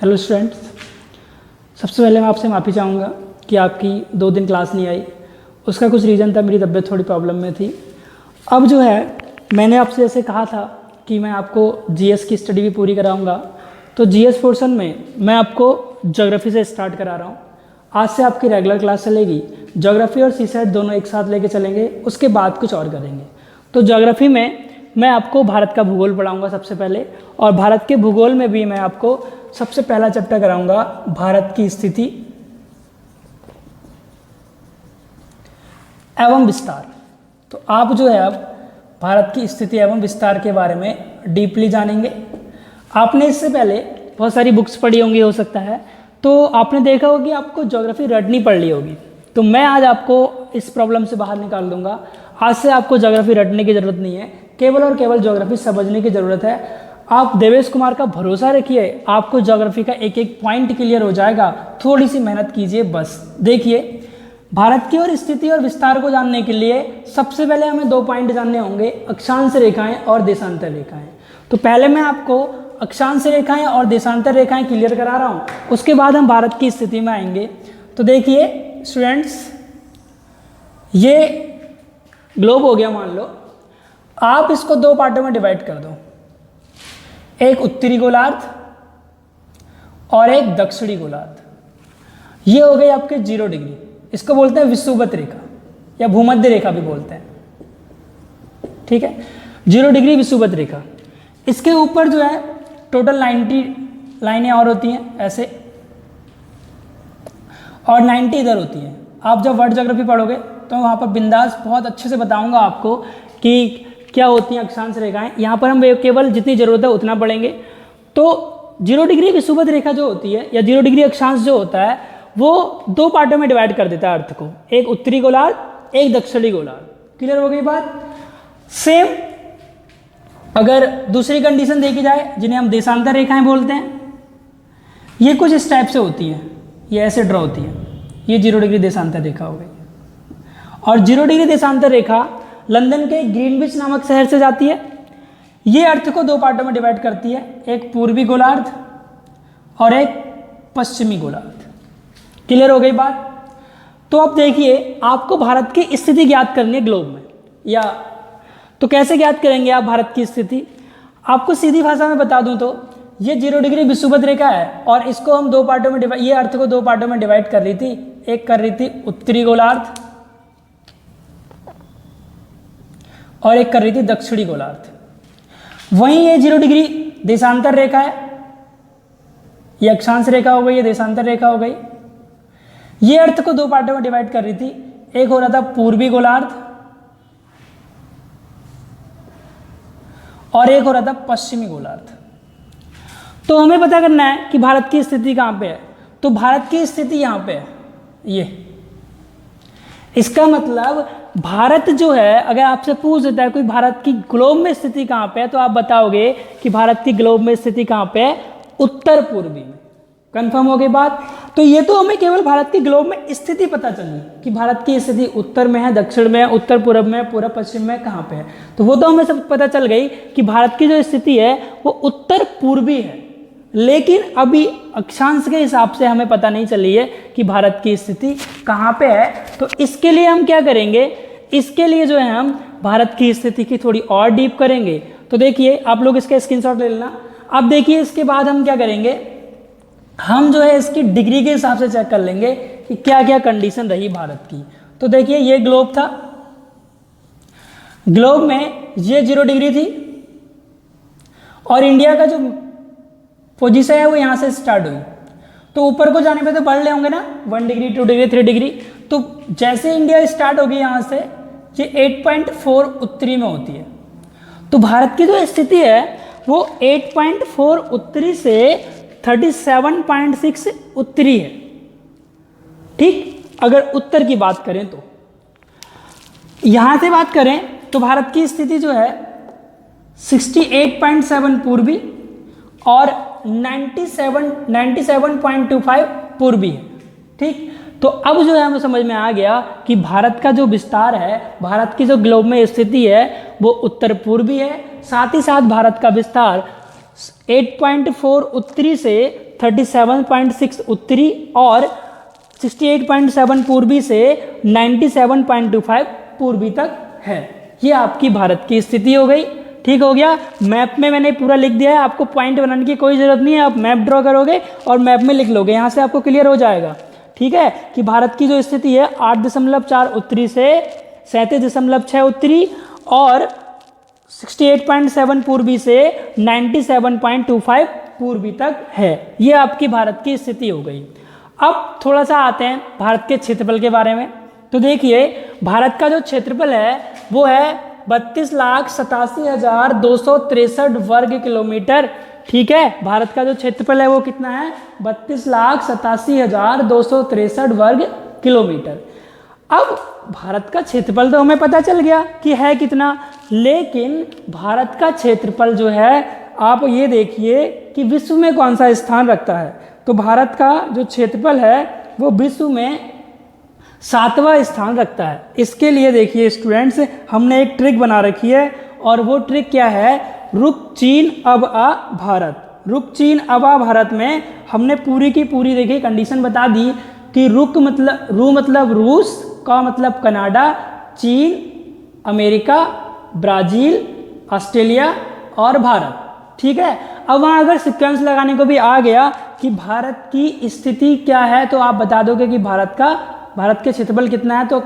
Hello students, सबसे पहले मैं आपसे माफ़ी चाहूँगा कि आपकी 2 दिन क्लास नहीं आई। उसका कुछ रीज़न था, मेरी तबीयत थोड़ी प्रॉब्लम में थी। अब जो है मैंने आपसे जैसे कहा था कि मैं आपको जीएस की स्टडी भी पूरी कराऊँगा, तो जीएस पोर्शन में मैं आपको ज्योग्राफी से स्टार्ट करा रहा हूँ। आज से आपकी रेगुलर क्लास चलेगी। ज्योग्राफी और सीसेट दोनों एक साथ लेके चलेंगे, उसके बाद कुछ और करेंगे। तो ज्योग्राफी में मैं आपको भारत का भूगोल पढ़ाऊंगा सबसे पहले, और भारत के भूगोल में भी मैं आपको सबसे पहला चैप्टर कराऊंगा भारत की स्थिति एवं विस्तार। तो आप जो है अब भारत की स्थिति एवं विस्तार के बारे में डीपली जानेंगे। आपने इससे पहले बहुत सारी बुक्स पढ़ी होंगी, हो सकता है, तो आपने देखा होगा कि आपको ज्योग्राफी रटनी पड़ ली होगी। तो मैं आज आपको इस प्रॉब्लम से बाहर निकाल दूंगा। आज से आपको ज्योग्राफी रटने की ज़रूरत नहीं है, केवल और केवल ज्योग्राफी समझने की ज़रूरत है। आप देवेश कुमार का भरोसा रखिए, आपको ज्योग्राफी का एक एक पॉइंट क्लियर हो जाएगा। थोड़ी सी मेहनत कीजिए बस। देखिए, भारत की और स्थिति और विस्तार को जानने के लिए सबसे पहले हमें 2 पॉइंट जानने होंगे, अक्षांश रेखाएं और देशांतर रेखाएं। तो पहले मैं आपको अक्षांश रेखाएं और देशांतर रेखाएं क्लियर करा रहा हूँ, उसके बाद हम भारत की स्थिति में आएंगे। तो देखिए स्टूडेंट्स, ये ग्लोब हो गया, मान लो। आप इसको 2 पार्टों में डिवाइड कर दो, एक उत्तरी गोलार्ध और एक दक्षिणी गोलार्ध। ये हो गई आपके 0 डिग्री। इसको बोलते हैं विषुवत रेखा या भूमध्य रेखा भी बोलते हैं, ठीक है। 0 डिग्री विषुवत रेखा। इसके ऊपर जो है टोटल 90 लाइनें और होती हैं ऐसे, और 90 इधर होती हैं। आप जब वर्ल्ड ज्योग्राफी पढ़ोगे तो वहाँ पर बिंदास बहुत अच्छे से बताऊंगा आपको कि क्या होती हैं अक्षांश रेखाएं। यहाँ पर हम केवल जितनी ज़रूरत है उतना पढ़ेंगे। तो 0 डिग्री विषुवत रेखा जो होती है या 0 डिग्री अक्षांश जो होता है, वो 2 पार्टों में डिवाइड कर देता है अर्थ को, एक उत्तरी गोलार्ध, एक दक्षिणी गोलार्ध। क्लियर हो गई बात। सेम अगर दूसरी कंडीशन देखी जाए, जिन्हें हम देशांतर रेखाएं बोलते हैं, ये कुछ इस टाइप से होती हैं, ये ऐसे ड्रॉ होती है। ये 0 डिग्री देशांतर रेखा हो गई। और 0 डिग्री देशांतर रेखा लंदन के ग्रीनविच नामक शहर से जाती है। ये अर्थ को 2 पार्टों में डिवाइड करती है, एक पूर्वी गोलार्ध और एक पश्चिमी गोलार्ध। क्लियर हो गई बात। तो अब देखिए, आपको भारत की स्थिति ज्ञात करनी है ग्लोब में, या तो कैसे ज्ञात करेंगे आप भारत की स्थिति। आपको सीधी भाषा में बता दूं तो ये 0 डिग्री विषुवत रेखा है, और इसको हम 2 पार्टों में ये अर्थ को 2 पार्टों में डिवाइड कर रही थी। एक कर रही थी उत्तरी गोलार्ध और एक कर रही थी दक्षिणी गोलार्ध। वहीं ये 0 डिग्री देशांतर रेखा है, ये अक्षांश रेखा हो गई, ये देशांतर रेखा हो गई। ये अर्थ को 2 पार्टों में डिवाइड कर रही थी। एक हो रहा था पूर्वी गोलार्ध और एक हो रहा था पश्चिमी गोलार्ध। तो हमें पता करना है कि भारत की स्थिति कहां पे है। तो भारत की स्थिति यहां पे है, ये। इसका मतलब भारत जो है, अगर आपसे पूछ देता है कोई भारत की ग्लोब में स्थिति कहां पे है, तो आप बताओगे कि भारत की ग्लोब में स्थिति कहां पे है, उत्तर पूर्वी में। कंफर्म हो गई बात। तो ये तो हमें केवल भारत की ग्लोब में स्थिति पता चली कि भारत की स्थिति उत्तर में है, दक्षिण में है, उत्तर पूर्व में है, पूर्व पश्चिम में, कहां पे है। तो वो तो हमें सब पता चल गई कि भारत की जो स्थिति है वो उत्तर पूर्वी है। लेकिन अभी अक्षांश के हिसाब से हमें पता नहीं चली है कि भारत की स्थिति कहाँ पे है। तो इसके लिए हम क्या करेंगे, इसके लिए जो है हम भारत की स्थिति की थोड़ी और डीप करेंगे। तो देखिए, आप लोग इसका स्क्रीनशॉट ले लेना। अब देखिए, इसके बाद हम क्या करेंगे, हम जो है इसकी डिग्री के हिसाब से चेक कर लेंगे कि क्या क्या कंडीशन रही भारत की। तो देखिए, ये ग्लोब था। ग्लोब में ये 0 डिग्री थी, और इंडिया का जो पोजीशन है वो यहाँ से स्टार्ट हुई। तो ऊपर को जाने पे तो बढ़ ले होंगे ना, 1 डिग्री, 2 डिग्री, 3 डिग्री। तो जैसे इंडिया स्टार्ट होगी यहाँ से, ये 8.4 उत्तरी में होती है। तो भारत की जो स्थिति है वो 8.4 उत्तरी से 37.6 उत्तरी है, ठीक। अगर उत्तर की बात करें तो, यहाँ से बात करें तो भारत की स्थिति जो है 68.7 पूर्वी और 97.25 पूर्वी है, ठीक। तो अब जो है हमें समझ में आ गया कि भारत का जो विस्तार है, भारत की जो ग्लोब में स्थिति है वो उत्तर पूर्वी है। साथ ही साथ भारत का विस्तार 8.4 उत्तरी से 37.6 उत्तरी और 68.7 पूर्वी से 97.25 पूर्वी तक है। ये आपकी भारत की स्थिति हो गई। ठीक हो गया। मैप में मैंने पूरा लिख दिया है, आपको पॉइंट बनाने की कोई ज़रूरत नहीं है, आप मैप ड्रॉ करोगे और मैप में लिख लोगे, यहाँ से आपको क्लियर हो जाएगा। ठीक है कि भारत की जो स्थिति है 8.4 उत्तरी से 37.6 उत्तरी और 68.7 पूर्वी से 97.25 पूर्वी तक है। ये आपकी भारत की स्थिति हो गई। अब थोड़ा सा आते हैं भारत के क्षेत्रफल के बारे में। तो देखिए भारत का जो क्षेत्रफल है वो है 32,87,263 वर्ग किलोमीटर। ठीक है, भारत का जो क्षेत्रफल है वो कितना है? 32,87,263 वर्ग किलोमीटर। अब भारत का क्षेत्रफल तो हमें पता चल गया कि है कितना, लेकिन भारत का क्षेत्रफल जो है आप ये देखिए कि विश्व में कौन सा स्थान रखता है। तो भारत का जो क्षेत्रफल है वो विश्व में 7वां स्थान रखता है। इसके लिए देखिए स्टूडेंट्स, हमने एक ट्रिक बना रखी है और वो ट्रिक क्या है? रुक चीन अब आ भारत। रुक चीन अब आ भारत में हमने पूरी की पूरी देखिए कंडीशन बता दी कि रुक मतलब रू मतलब रूस, का मतलब कनाडा, चीन, अमेरिका, ब्राज़ील, ऑस्ट्रेलिया और भारत। ठीक है, अब वहाँ अगर सीक्वेंस लगाने को भी आ गया कि भारत की स्थिति क्या है तो आप बता दोगे कि भारत के क्षेत्रफल कितना है, तो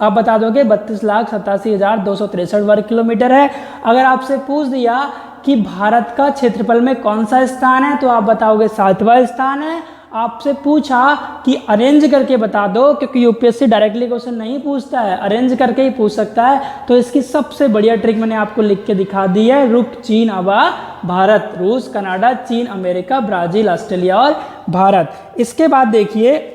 आप बता दोगे 32,87,263 वर्ग किलोमीटर है। अगर आपसे पूछ दिया कि भारत का क्षेत्रफल में कौन सा स्थान है तो आप बताओगे 7वां स्थान है। आपसे पूछा कि अरेंज करके बता दो, क्योंकि यूपीएससी डायरेक्टली क्वेश्चन नहीं पूछता है, अरेंज करके ही पूछ सकता है। तो इसकी सबसे बढ़िया ट्रिक मैंने आपको लिख के दिखा दी है, रुक चीन अब आ भारत। रूस, कनाडा, चीन, अमेरिका, ब्राज़ील, ऑस्ट्रेलिया और भारत। इसके बाद देखिए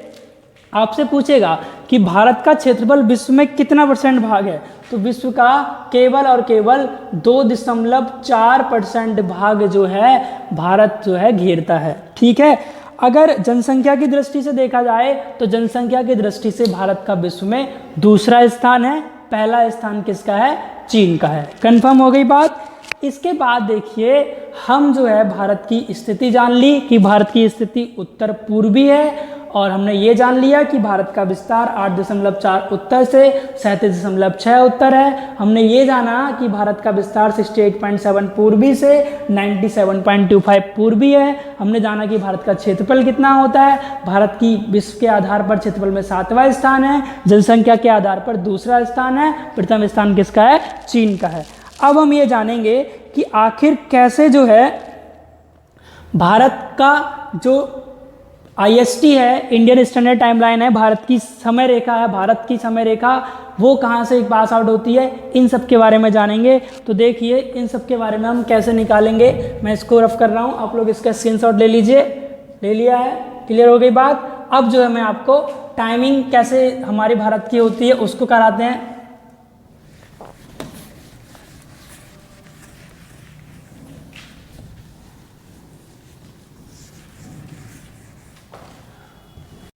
आपसे पूछेगा कि भारत का क्षेत्रफल विश्व में कितना % भाग है, तो विश्व का केवल और केवल 2.4% भाग जो है भारत जो है घेरता है। ठीक है, अगर जनसंख्या की दृष्टि से देखा जाए तो जनसंख्या की दृष्टि से भारत का विश्व में दूसरा स्थान है, पहला स्थान किसका है? चीन का है। कंफर्म हो गई बात। इसके बाद देखिए हम जो है भारत की स्थिति जान ली कि भारत की स्थिति उत्तर पूर्वी है, और हमने ये जान लिया कि भारत का विस्तार 8.4 उत्तर से 37.6 उत्तर है। हमने ये जाना कि भारत का विस्तार 68.7 पूर्वी से 97.25 पूर्वी है। हमने जाना कि भारत का क्षेत्रफल कितना होता है। भारत की विश्व के आधार पर क्षेत्रफल में 7वां स्थान है, जनसंख्या के आधार पर दूसरा स्थान है, प्रथम स्थान किसका है? चीन का है। अब हम ये जानेंगे कि आखिर कैसे जो है भारत का जो IST है, इंडियन स्टैंडर्ड टाइमलाइन है, भारत की समय रेखा है, भारत की समय रेखा वो कहाँ से पास आउट होती है, इन सब के बारे में जानेंगे। तो देखिए इन सब के बारे में हम कैसे निकालेंगे, मैं इसको रफ कर रहा हूँ, आप लोग इसका स्क्रीनशॉट ले लीजिए। ले लिया है? क्लियर हो गई बात। अब जो है मैं आपको टाइमिंग कैसे हमारी भारत की होती है उसको कराते हैं।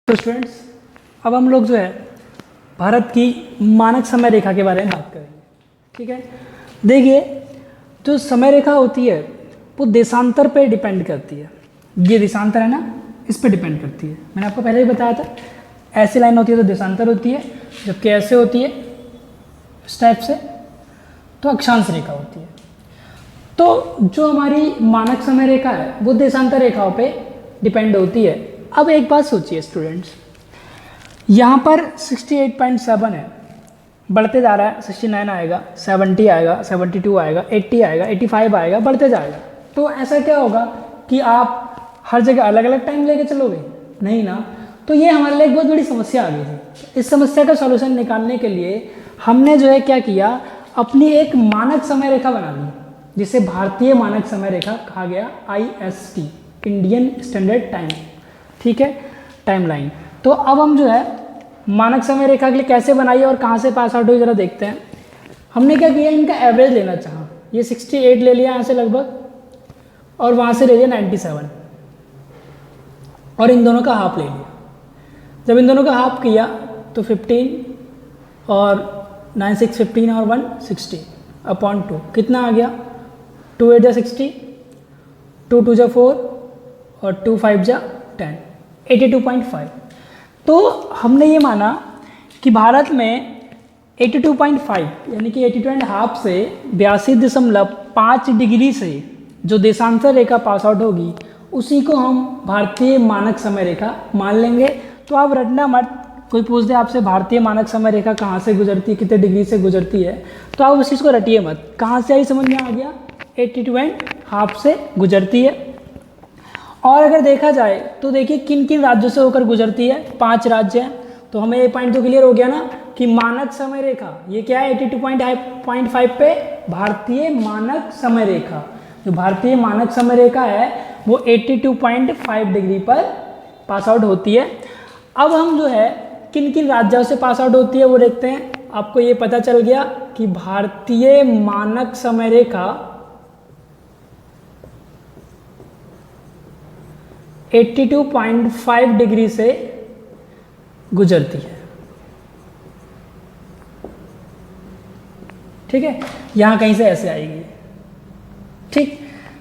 तो स्टूडेंट्स अब हम लोग जो है भारत की मानक समय रेखा के बारे में बात करेंगे। ठीक है, देखिए जो समय रेखा होती है वो देशांतर पे डिपेंड करती है। ये देशांतर है ना, इस पे डिपेंड करती है। मैंने आपको पहले ही बताया था, ऐसी लाइन होती है तो देशांतर होती है, जबकि ऐसे होती है इस टाइप से तो अक्षांश रेखा होती है। तो जो हमारी मानक समय रेखा है वो देशांतर रेखाओं पे डिपेंड होती है। अब एक बात सोचिए स्टूडेंट्स, यहाँ पर 68.7 है, बढ़ते जा रहा है, 69 आएगा, 70 आएगा, 72 आएगा, 80 आएगा, 85 आएगा, बढ़ते जाएगा। तो ऐसा क्या होगा कि आप हर जगह अलग अलग टाइम लेके चलोगे? नहीं ना। तो ये हमारे लिए एक बहुत बड़ी समस्या आ गई थी। इस समस्या का सॉल्यूशन निकालने के लिए हमने जो है क्या किया, अपनी एक मानक समय रेखा बना ली, जिसे भारतीय मानक समय रेखा कहा गया, IST, इंडियन स्टैंडर्ड टाइम। ठीक है, टाइमलाइन। तो अब हम जो है मानक समय रेखा के लिए कैसे बनाई और कहाँ से पास आउट हुई जरा देखते हैं। हमने क्या किया, इनका एवरेज लेना चाहा। ये 68 ले लिया यहाँ से लगभग, और वहाँ से ले लिया 97, और इन दोनों का हाफ ले लिया। जब इन दोनों का हाफ किया तो 15 और 9 6 15 और 160 अपॉन 2 कितना आ गया? 2 8 जा 60, 2 2 जा 4 और 2 5 जा 10, 82.5। तो हमने ये माना कि भारत में 82.5 यानी कि 82.5 से 82.5 डिग्री से जो देशांतर रेखा पास आउट होगी उसी को हम भारतीय मानक समय रेखा मान लेंगे। तो आप रटना मत, कोई पूछ दे आपसे भारतीय मानक समय रेखा कहाँ से गुजरती है, कितने डिग्री से गुजरती है, तो आप उस चीज़ को रटिए मत। कहाँ से आई समझ में आ गया, 82.5 से गुजरती है। और अगर देखा जाए तो देखिए किन किन राज्यों से होकर गुजरती है, 5 राज्य हैं। तो हमें ये पॉइंट तो क्लियर हो गया ना कि मानक समय रेखा ये क्या है, 82.5 पे भारतीय मानक समय रेखा। जो भारतीय मानक समय रेखा है वो 82.5 डिग्री पर पास आउट होती है। अब हम जो है किन किन राज्यों से पास आउट होती है वो देखते हैं। आपको ये पता चल गया कि भारतीय मानक समय रेखा 82.5 डिग्री से गुजरती है। ठीक है, यहां कहीं से ऐसे आएगी। ठीक,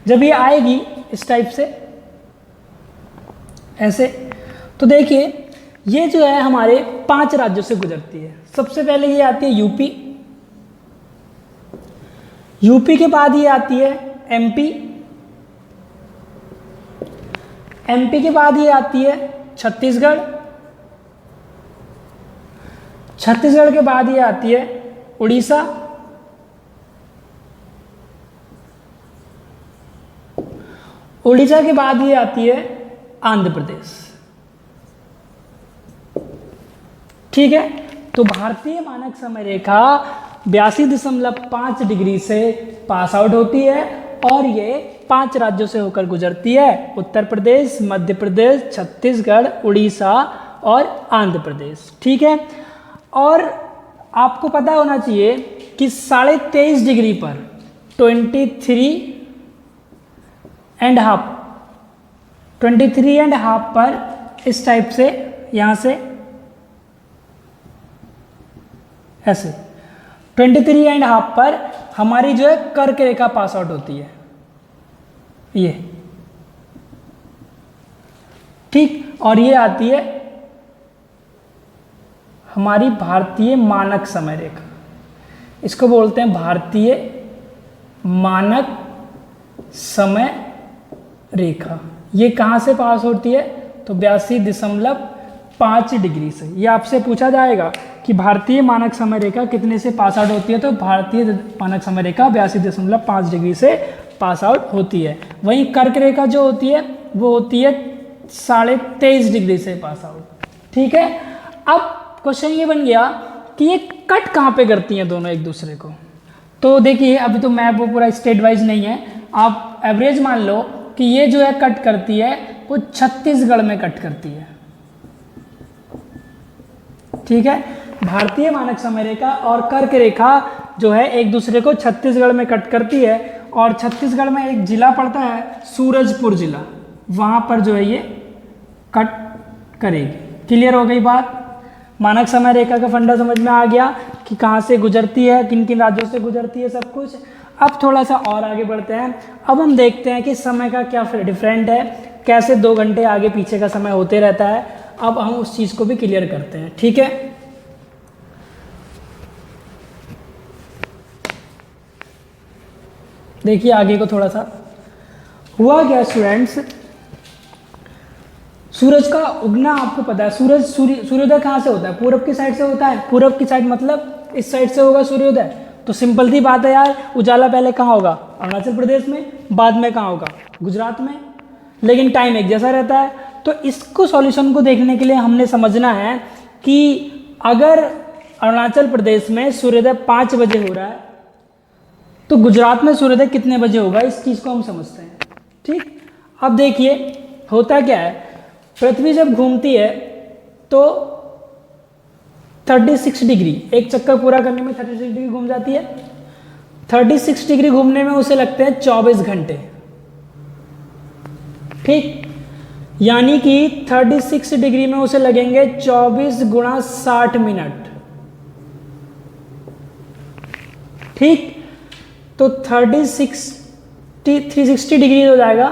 जब ये आएगी इस टाइप से ऐसे, तो देखिए ये जो है हमारे 5 राज्यों से गुजरती है। सबसे पहले ये आती है यूपी, यूपी के बाद ये आती है एमपी, एमपी के बाद ये आती है छत्तीसगढ़, छत्तीसगढ़ के बाद ये आती है उड़ीसा, उड़ीसा के बाद ये आती है आंध्र प्रदेश। ठीक है, तो भारतीय मानक समय रेखा 82.5 डिग्री से पास आउट होती है और ये 5 राज्यों से होकर गुजरती है, उत्तर प्रदेश, मध्य प्रदेश, छत्तीसगढ़, उड़ीसा और आंध्र प्रदेश। ठीक है, और आपको पता होना चाहिए कि 23.5 डिग्री पर 23.5 पर इस टाइप से यहाँ से ऐसे 23.5 पर हमारी जो है कर्क रेखा पास आउट होती है ये। ठीक, और ये आती है हमारी भारतीय मानक समय रेखा, इसको बोलते हैं भारतीय मानक समय रेखा। ये कहाँ से पास होती है, तो 82.5 डिग्री से। ये आपसे पूछा जाएगा कि भारतीय मानक समय रेखा कितने से पास आउट होती है, तो भारतीय मानक समय रेखा 82.5 डिग्री से पास आउट होती है। वहीं कर्क रेखा जो होती है वो होती है 23.5 डिग्री से पास आउट। ठीक है, अब क्वेश्चन ये बन गया कि ये कट कहाँ पे करती हैं दोनों एक दूसरे को। तो देखिए अभी तो मैप वो पूरा स्टेट वाइज नहीं है, आप एवरेज मान लो कि ये जो है कट करती है वो छत्तीसगढ़ में कट करती है। ठीक है, भारतीय मानक समय रेखा और कर्क रेखा जो है एक दूसरे को छत्तीसगढ़ में कट करती है और छत्तीसगढ़ में एक जिला पड़ता है सूरजपुर जिला, वहाँ पर जो है ये कट करेगी। क्लियर हो गई बात, मानक समय रेखा का फंडा समझ में आ गया कि कहाँ से गुजरती है, किन किन राज्यों से गुजरती है, सब कुछ। अब थोड़ा सा और आगे बढ़ते हैं। अब हम देखते हैं कि समय का क्या डिफरेंट है, कैसे 2 घंटे आगे पीछे का समय होते रहता है। अब हम उस चीज़ को भी क्लियर करते हैं। ठीक है, देखिए आगे को थोड़ा सा हुआ क्या स्टूडेंट्स, सूरज का उगना आपको पता है, सूर्योदय कहाँ से होता है, पूरब की साइड से होता है। पूरब की साइड मतलब इस साइड से होगा सूर्योदय। तो सिंपल सी बात है यार, उजाला पहले कहाँ होगा, अरुणाचल प्रदेश में, बाद में कहाँ होगा, गुजरात में, लेकिन टाइम एक जैसा रहता है। तो इसको सॉल्यूशन को देखने के लिए हमने समझना है कि अगर अरुणाचल प्रदेश में सूर्योदय 5 बजे हो रहा है तो गुजरात में सूर्योदय कितने बजे होगा, इस चीज़ को हम समझते हैं। ठीक, अब देखिए होता क्या है, पृथ्वी जब घूमती है तो 36 डिग्री, एक चक्कर पूरा करने में 36 डिग्री घूम जाती है। 36 डिग्री घूमने में उसे लगते हैं 24 घंटे। ठीक, यानी कि 36 डिग्री में उसे लगेंगे 24 गुणा 60 मिनट। ठीक, तो 360 डिग्री हो जाएगा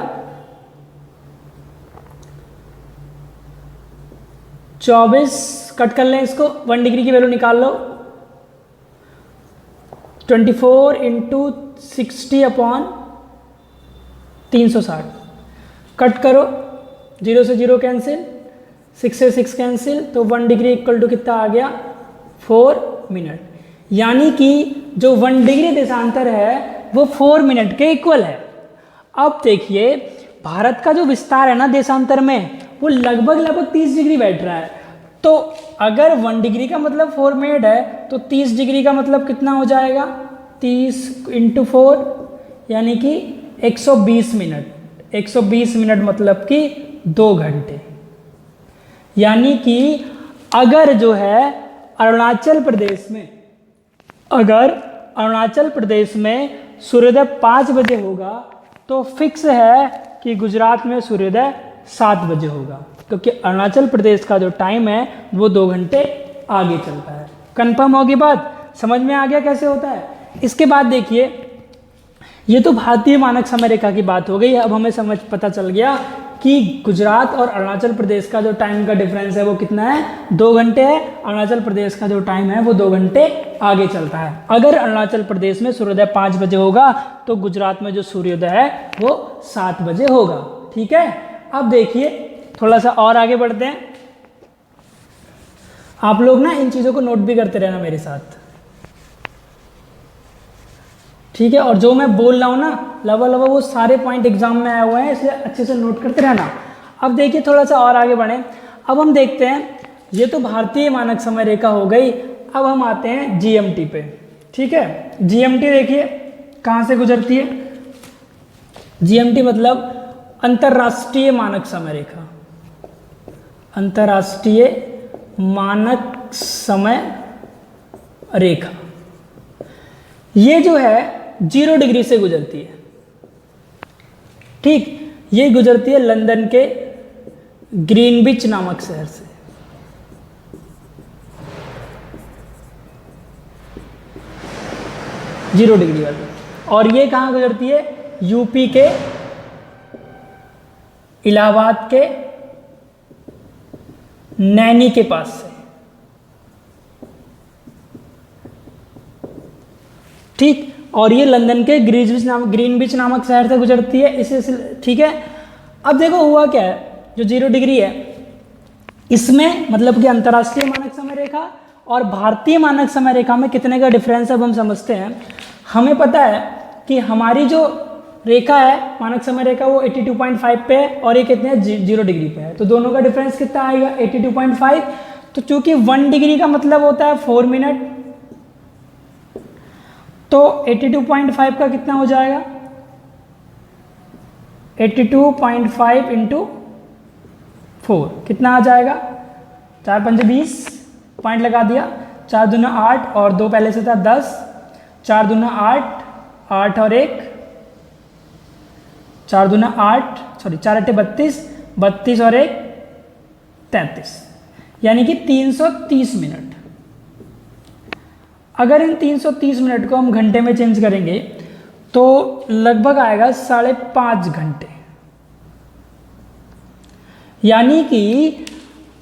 24 कट कर लें इसको, 1 डिग्री की वैल्यू निकाल लो, 24 इंटू 60 अपॉन 360 कट करो, 0 से 0 कैंसिल, 6 से 6 कैंसिल, तो 1 डिग्री इक्वल टू कितना आ गया 4 मिनट। यानी कि जो 1 डिग्री देशांतर है वो 4 मिनट के इक्वल है। अब देखिए भारत का जो विस्तार है ना देशांतर में, वो लगभग 30 डिग्री बैठ रहा है। तो अगर 1 डिग्री का मतलब 4 मिनट है तो 30 डिग्री का मतलब कितना हो जाएगा, 30 इंटू 4 यानी कि 120 मिनट। 120 मिनट मतलब कि 2 घंटे। यानी कि अगर जो है अरुणाचल प्रदेश में, अगर अरुणाचल प्रदेश में सूर्योदय 5 बजे होगा तो फिक्स है कि गुजरात में सूर्योदय 7 बजे होगा, क्योंकि अरुणाचल प्रदेश का जो टाइम है वो 2 घंटे आगे चलता है। कंफर्म होगी बात, समझ में आ गया कैसे होता है। इसके बाद देखिए, ये तो भारतीय मानक समय रेखा की बात हो गई। अब हमें पता चल गया कि गुजरात और अरुणाचल प्रदेश का जो टाइम का डिफरेंस है वो कितना है, 2 घंटे है। अरुणाचल प्रदेश का जो टाइम है वो 2 घंटे आगे चलता है। अगर अरुणाचल प्रदेश में सूर्योदय 5 बजे होगा तो गुजरात में जो सूर्योदय है वो 7 बजे होगा। ठीक है, अब देखिए थोड़ा सा और आगे बढ़ते हैं। आप लोग ना इन चीज़ों को नोट भी करते रहना मेरे साथ, ठीक है। और जो मैं बोल रहा हूँ ना लगभग वो सारे पॉइंट एग्जाम में आए हुए हैं, इसलिए अच्छे से नोट करते रहना। अब देखिए थोड़ा सा और आगे बढ़ें। अब हम देखते हैं, ये तो भारतीय मानक समय रेखा हो गई। अब हम आते हैं जीएमटी पे। ठीक है, जीएमटी देखिए कहाँ से गुजरती है। जीएमटी मतलब अंतर्राष्ट्रीय मानक समय रेखा। अंतर्राष्ट्रीय मानक समय रेखा ये जो है 0 डिग्री से गुजरती है। ठीक, ये गुजरती है लंदन के ग्रीनविच नामक शहर से। जीरो डिग्री वाली। और ये कहाँ गुजरती है, यूपी के इलाहाबाद के नैनी के पास से। ठीक, और ये लंदन के ग्रीनविच नामक शहर से गुजरती है इसे। ठीक है, अब देखो हुआ क्या है, जो 0 डिग्री है इसमें मतलब कि अंतर्राष्ट्रीय मानक समय रेखा और भारतीय मानक समय रेखा में कितने का डिफरेंस है अब हम समझते हैं। हमें पता है कि हमारी जो रेखा है मानक समय रेखा वो 82.5 पे है और ये कितने 0 डिग्री पे है, तो दोनों का डिफरेंस कितना आएगा 82.5। तो चूंकि 1 डिग्री का मतलब होता है 4 मिनट, तो 82.5 का कितना हो जाएगा 82.5 इंटू 4 कितना आ जाएगा, 4 पंजे 20 पॉइंट लगा दिया, 4 दूना 8 और 2 पहले से था 10, 4 दूना 8, 8 और 1, 4 दूना 8 सॉरी 4 अट्ठे 32, 32 और 1 33, यानी कि 330 मिनट। अगर इन 330 मिनट को हम घंटे में चेंज करेंगे तो लगभग आएगा 5.5 घंटे। यानी कि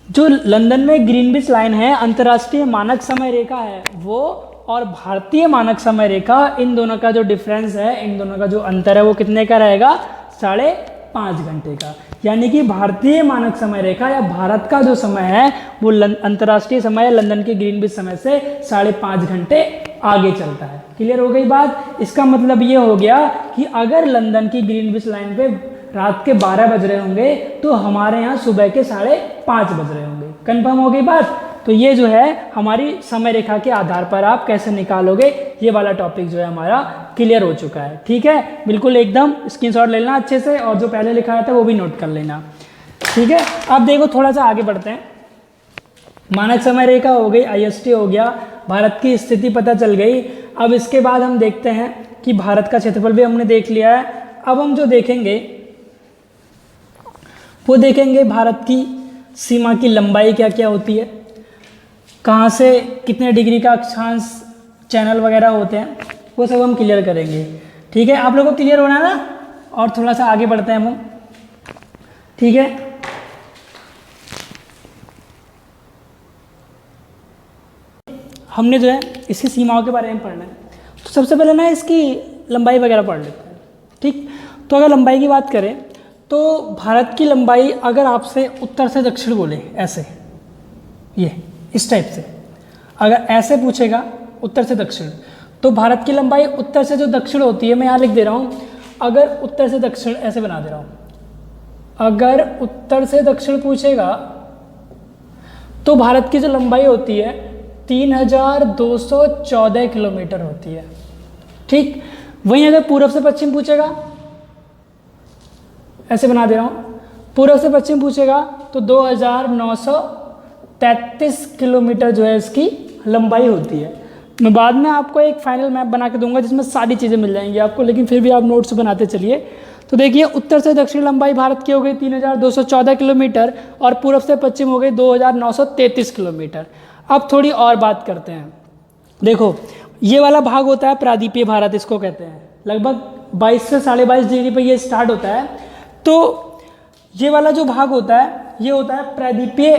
जो लंदन में ग्रीनविच लाइन है अंतर्राष्ट्रीय मानक समय रेखा है वो, और भारतीय मानक समय रेखा, इन दोनों का जो डिफरेंस है, इन दोनों का जो अंतर है वो कितने का रहेगा 5.5 घंटे का। यानी कि भारतीय मानक समय रेखा या भारत का जो समय है वो अंतर्राष्ट्रीय समय लंदन के ग्रीनविच समय से 5.5 घंटे आगे चलता है। क्लियर हो गई बात। इसका मतलब ये हो गया कि अगर लंदन की ग्रीनविच लाइन पे रात के 12 बज रहे होंगे तो हमारे यहाँ सुबह के 5:30 बज रहे होंगे। कंफर्म हो गई बात। तो ये जो है हमारी समय रेखा के आधार पर आप कैसे निकालोगे, ये वाला टॉपिक जो है हमारा क्लियर हो चुका है। ठीक है, बिल्कुल एकदम स्क्रीनशॉट ले लेना अच्छे से, और जो पहले लिखा था वो भी नोट कर लेना। ठीक है, अब देखो थोड़ा सा आगे बढ़ते हैं। मानक समय रेखा हो गई, IST हो गया, भारत की स्थिति पता चल गई। अब इसके बाद हम देखते हैं कि भारत का क्षेत्रफल भी हमने देख लिया है। अब हम जो देखेंगे वो देखेंगे भारत की सीमा की लंबाई क्या क्या होती है, कहाँ से कितने डिग्री का अक्षांश चैनल वगैरह होते हैं, वो सब हम क्लियर करेंगे। ठीक है, आप लोगों को क्लियर होना ना। और थोड़ा सा आगे बढ़ते हैं हम। ठीक है, हमने जो है इसकी सीमाओं के बारे में पढ़ना है। तो सबसे पहले ना इसकी लंबाई वगैरह पढ़ लेते हैं, ठीक। तो अगर लंबाई की बात करें तो भारत की लंबाई अगर आपसे उत्तर से दक्षिण बोले, ऐसे ये इस टाइप से अगर ऐसे पूछेगा उत्तर से दक्षिण, तो भारत की लंबाई उत्तर से जो दक्षिण होती है, मैं यहाँ लिख दे रहा हूँ, अगर उत्तर से दक्षिण ऐसे बना दे रहा हूँ, अगर उत्तर से दक्षिण पूछेगा तो भारत की जो लंबाई होती है 3214 किलोमीटर होती है, ठीक। वहीं अगर पूर्व से पश्चिम पूछेगा, ऐसे बना दे रहा हूँ, पूर्व से पश्चिम पूछेगा तो 2933 किलोमीटर जो है इसकी लंबाई होती है। मैं बाद में आपको एक फाइनल मैप बना के दूंगा जिसमें सारी चीज़ें मिल जाएंगी आपको, लेकिन फिर भी आप नोट्स बनाते चलिए। तो देखिए उत्तर से दक्षिण लंबाई भारत की हो गई 3214 किलोमीटर और पूर्व से पश्चिम हो गई 2933 किलोमीटर। अब थोड़ी और बात करते हैं। देखो ये वाला भाग होता है प्रायद्वीपीय भारत, इसको कहते हैं, लगभग 22 से 22.5 डिग्री पर ये स्टार्ट होता है। तो ये वाला जो भाग होता है ये होता है प्रायद्वीपीय